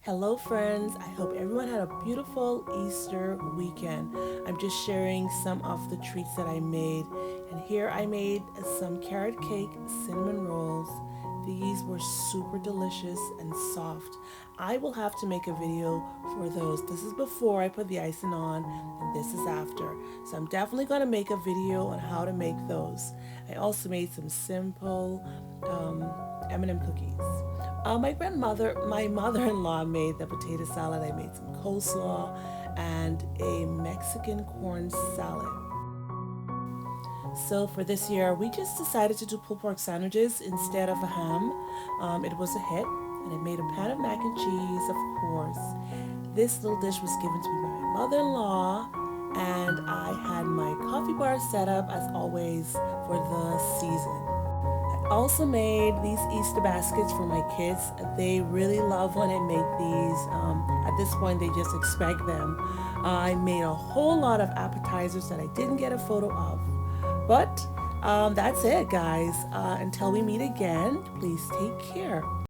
Hello, friends. I hope everyone had a beautiful Easter weekend. I'm just sharing some of the treats that I made. And here I made some carrot cake cinnamon rolls. These were super delicious and soft. I will have to make a video for those. This is before I put the icing on, and this is after. So I'm definitely going to make a video on how to make those. I also made some simple M&M cookies. My mother-in-law made the potato salad. I made some coleslaw and a Mexican corn salad. So for this year, we just decided to do pulled pork sandwiches instead of a ham. It was a hit, and I made a pan of mac and cheese, of course. This little dish was given to me by my mother-in-law, and I had my coffee bar set up as always for the season. Also made these Easter baskets for my kids. They really love when I make these. At this point, they just expect them. I made a whole lot of appetizers that I didn't get a photo of. But that's it, guys. Until we meet again, please take care.